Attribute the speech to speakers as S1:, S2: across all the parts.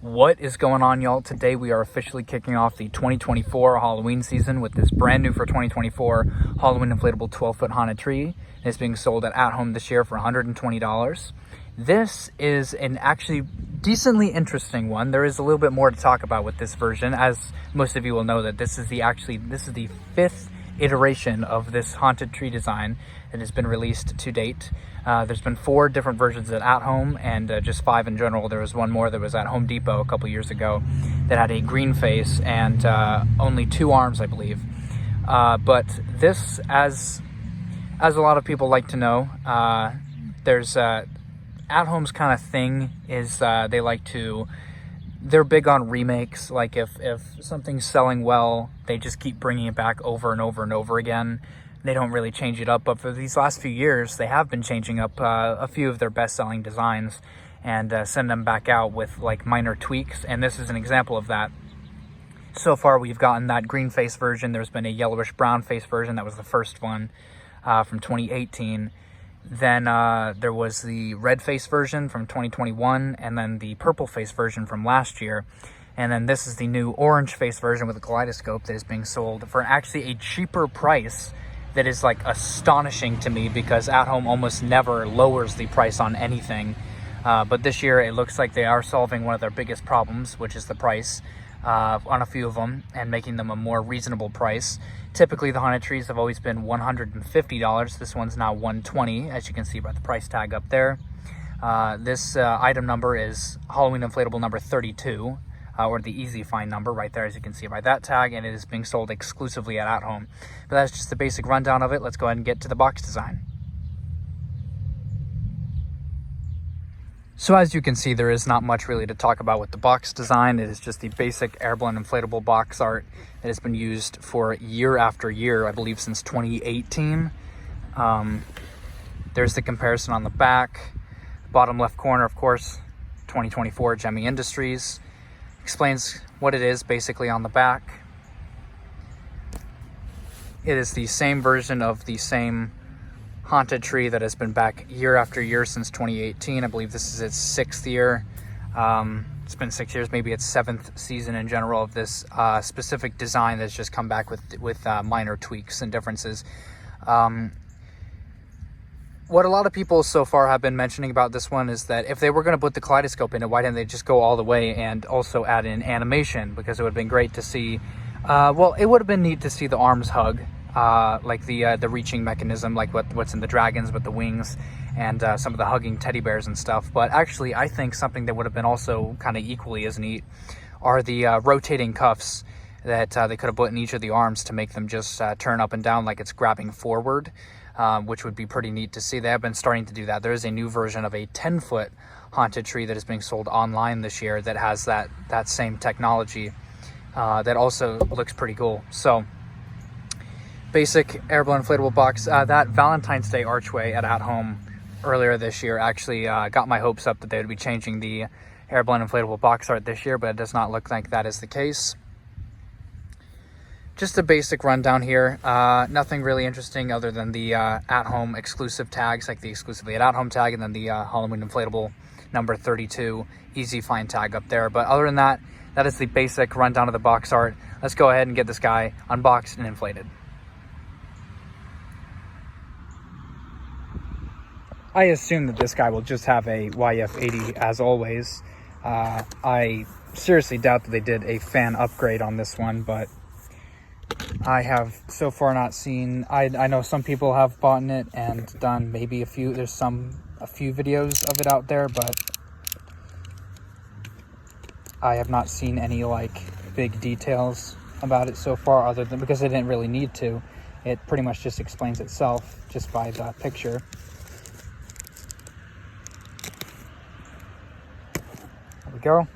S1: What is going on, y'all? Today we are officially kicking off the 2024 Halloween season with this brand new for 2024 Halloween inflatable 12-foot haunted tree. It's being sold at home this year for $120. This is an actually decently interesting one. There is a little bit more to talk about with this version, as most of you will know that this is the fifth iteration of this haunted tree design that has been released to date. There's been 4 different versions at home and just 5 in general. There was one more that was at Home Depot a couple years ago that had a green face and only 2 arms, I believe. But this, as a lot of people like to know, there's at home's kind of thing is they're big on remakes. Like if something's selling well, they just keep bringing it back over and over and over again. They don't really change it up, but for these last few years, they have been changing up a few of their best-selling designs and send them back out with like minor tweaks, and this is an example of that. So far, we've gotten that green face version. There's been a yellowish brown face version. That was the first one from 2018. Then there was the red face version from 2021, and then the purple face version from last year. And then this is the new orange face version with a kaleidoscope that is being sold for actually a cheaper price. That is like astonishing to me, because at home almost never lowers the price on anything. But this year it looks like they are solving one of their biggest problems, which is the price on a few of them, and making them a more reasonable price. Typically the haunted trees have always been $150. This one's now $120, as you can see by the price tag up there. This item number is Halloween inflatable number 32. Or the easy find number right there, as you can see by that tag, and it is being sold exclusively at home. But that's just the basic rundown of it. Let's go ahead and get to the box design. So as you can see, there is not much really to talk about with the box design. It is just the basic airborne inflatable box art that has been used for year after year, I believe since 2018. There's the comparison on the back. Bottom left corner, of course, 2024 Gemmy Industries. Explains what it is basically on the back. It is the same version of the same haunted tree that has been back year after year since 2018. I believe this is its 6th year. It's been 6 years, maybe its 7th season in general of this specific design that's just come back with minor tweaks and differences. What a lot of people so far have been mentioning about this one is that if they were going to put the kaleidoscope in it, why didn't they just go all the way and also add in animation? Because it would have been great to see, it would have been neat to see the arms hug, like the reaching mechanism, like what's in the dragons with the wings and some of the hugging teddy bears and stuff. But actually, I think something that would have been also kind of equally as neat are the rotating cuffs that they could have put in each of the arms to make them just turn up and down like it's grabbing forward. Which would be pretty neat to see. They have been starting to do that. There is a new version of a 10-foot haunted tree that is being sold online this year that has that same technology that also looks pretty cool. So, basic airborne inflatable box. That Valentine's Day archway at home earlier this year actually got my hopes up that they would be changing the airborne inflatable box art this year, but it does not look like that is the case. Just a basic rundown here. Nothing really interesting other than the at-home exclusive tags, like the exclusively at home tag, and then the Halloween inflatable number 32 easy find tag up there. But other than that, that is the basic rundown of the box art. Let's go ahead and get this guy unboxed and inflated. I assume that this guy will just have a YF80 as always. I seriously doubt that they did a fan upgrade on this one, but I have so far not seen. I know some people have bought it and done maybe a few videos of it out there, but I have not seen any like big details about it so far, other than because it didn't really need to. It pretty much just explains itself just by the picture. There we go.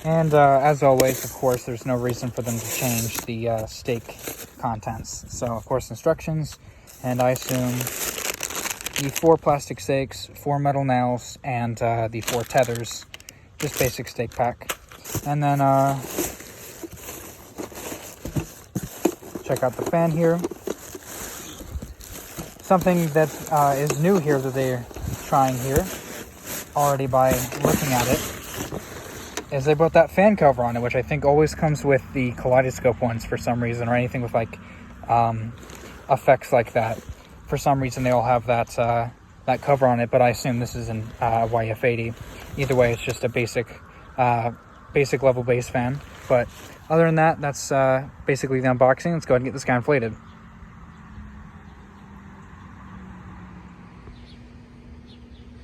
S1: And as always, of course, there's no reason for them to change the stake contents. So, of course, instructions, and I assume the 4 plastic stakes, 4 metal nails, and the 4 tethers. Just basic stake pack. And then check out the fan here. Something that is new here that they're trying here already by looking at it is they put that fan cover on it, which I think always comes with the kaleidoscope ones for some reason, or anything with like effects like that. For some reason, they all have that that cover on it, but I assume this is an YF80. Either way, it's just a basic level base fan. But other than that, that's basically the unboxing. Let's go ahead and get this guy inflated.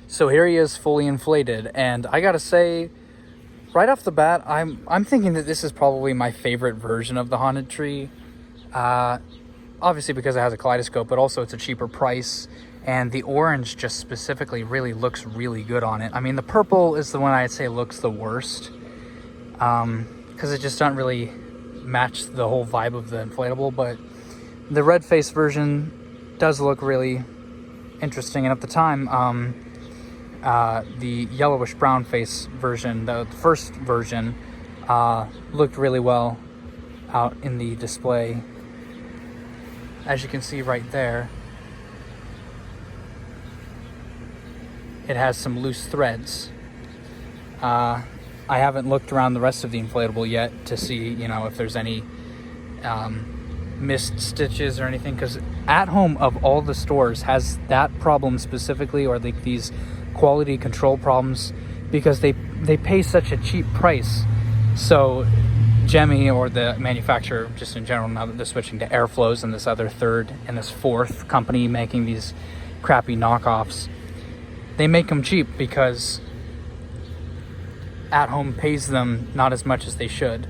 S1: So here he is, fully inflated, and I gotta say, right off the bat, I'm thinking that this is probably my favorite version of the Haunted Tree. Obviously because it has a kaleidoscope, but also it's a cheaper price, and the orange just specifically really looks really good on it. I mean, the purple is the one I'd say looks the worst, because it just doesn't really match the whole vibe of the inflatable, but the red face version does look really interesting, and at the time, the yellowish brown face version, the first version, looked really well out in the display. As you can see right there, it has some loose threads. I haven't looked around the rest of the inflatable yet to see, you know, if there's any missed stitches or anything, because At Home of all the stores has that problem specifically, or like these quality control problems, because they pay such a cheap price. So Gemi, or the manufacturer just in general, now that they're switching to Airflows and this other third and this fourth company making these crappy knockoffs, they make them cheap because At Home pays them not as much as they should.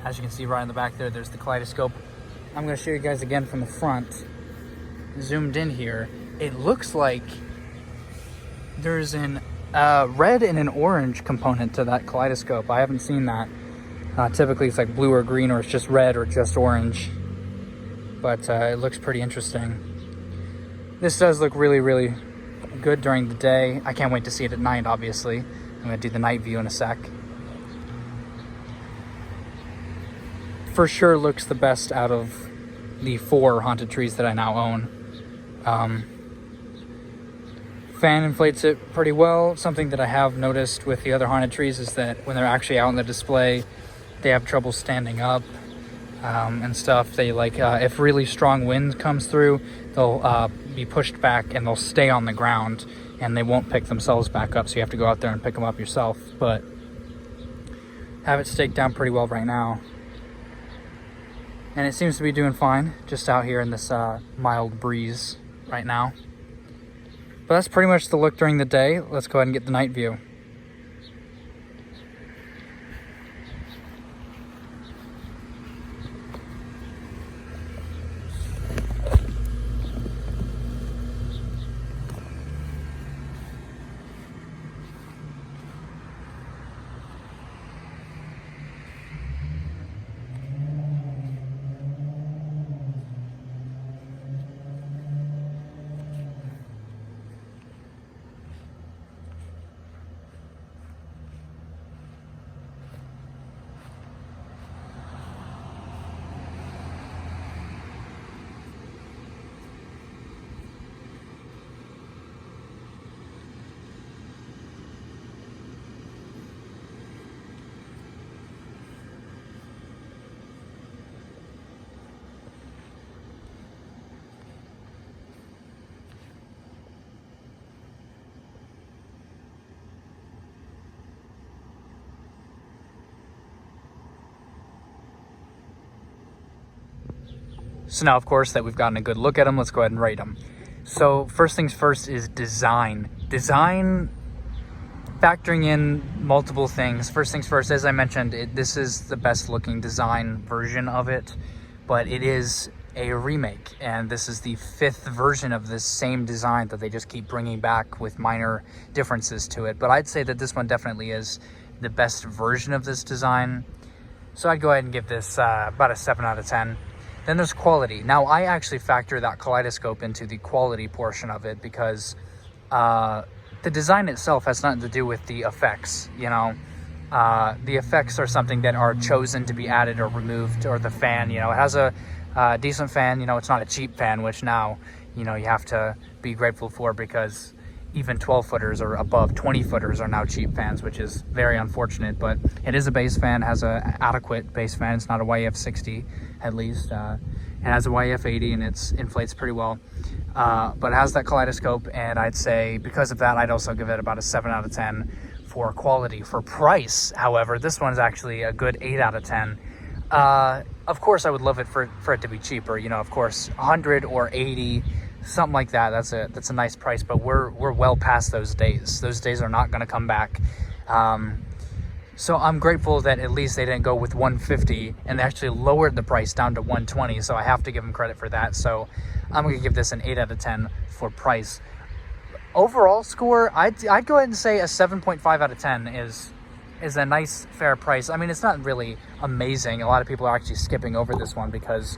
S1: As you can see right in the back there, there's the kaleidoscope. I'm going to show you guys again from the front, zoomed in here. It looks like there's an red and an orange component to that kaleidoscope. I haven't seen that. Typically it's like blue or green, or it's just red or just orange. But it looks pretty interesting. This does look really, really good during the day. I can't wait to see it at night, obviously. I'm going to do the night view in a sec. For sure looks the best out of the 4 Haunted Trees that I now own. Fan inflates it pretty well. Something that I have noticed with the other Haunted Trees is that when they're actually out in the display, they have trouble standing up and stuff. They like, if really strong wind comes through, they'll be pushed back and they'll stay on the ground and they won't pick themselves back up. So you have to go out there and pick them up yourself. But have it staked down pretty well right now. And it seems to be doing fine, just out here in this mild breeze right now. But that's pretty much the look during the day. Let's go ahead and get the night view. So now, of course, that we've gotten a good look at them, let's go ahead and rate them. So first things first is design. Design, factoring in multiple things. First things first, as I mentioned, this is the best looking design version of it, but it is a remake, and this is the 5th version of this same design that they just keep bringing back with minor differences to it. But I'd say that this one definitely is the best version of this design. So I'd go ahead and give this about a 7 out of 10. Then there's quality. Now, I actually factor that kaleidoscope into the quality portion of it because the design itself has nothing to do with the effects, you know. The effects are something that are chosen to be added or removed, or the fan, you know, it has a decent fan, you know, it's not a cheap fan, which now, you know, you have to be grateful for because even 12 footers or above 20 footers are now cheap fans, which is very unfortunate. But it is a base fan, has a adequate base fan. It's not a YF 60 at least. It has a YF 80 and it inflates pretty well. But it has that kaleidoscope, and I'd say because of that, I'd also give it about a 7 out of 10 for quality. For price, however, this one's actually a good 8 out of 10. Of course, I would love it for it to be cheaper. You know, of course, 100 or 80, something like that. That's a nice price, but we're well past those days. Those days are not going to come back. So I'm grateful that at least they didn't go with 150 and they actually lowered the price down to 120. So I have to give them credit for that. So I'm going to give this an 8 out of 10 for price. Overall score, I'd go ahead and say a 7.5 out of 10 is a nice, fair price. I mean, it's not really amazing. A lot of people are actually skipping over this one because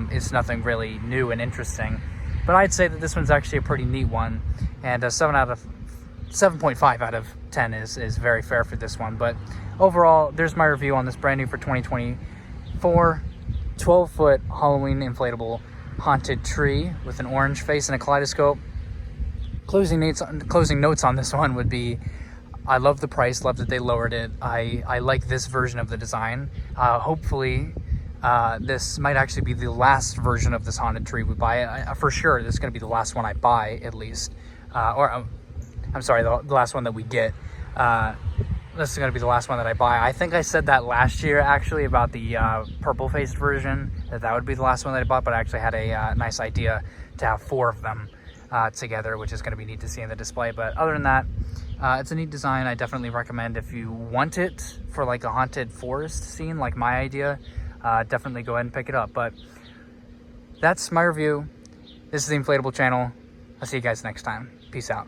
S1: it's nothing really new and interesting. But I'd say that this one's actually a pretty neat one. And a 7.5 out of 10 is very fair for this one. But overall, there's my review on this brand new for 2024 12-foot Halloween inflatable haunted tree with an orange face and a kaleidoscope. Closing notes on this one would be, I love the price, love that they lowered it. I like this version of the design. Hopefully, this might actually be the last version of this haunted tree we buy. For sure, this is going to be the last one I buy, at least. I'm sorry, the last one that we get. This is going to be the last one that I buy. I think I said that last year, actually, about the purple-faced version, that would be the last one that I bought, but I actually had a nice idea to have 4 of them together, which is going to be neat to see in the display. But other than that, it's a neat design. I definitely recommend if you want it for like a haunted forest scene, like my idea, definitely go ahead and pick it up. But that's my review. This is the Inflatable channel. I'll see you guys next time. Peace out.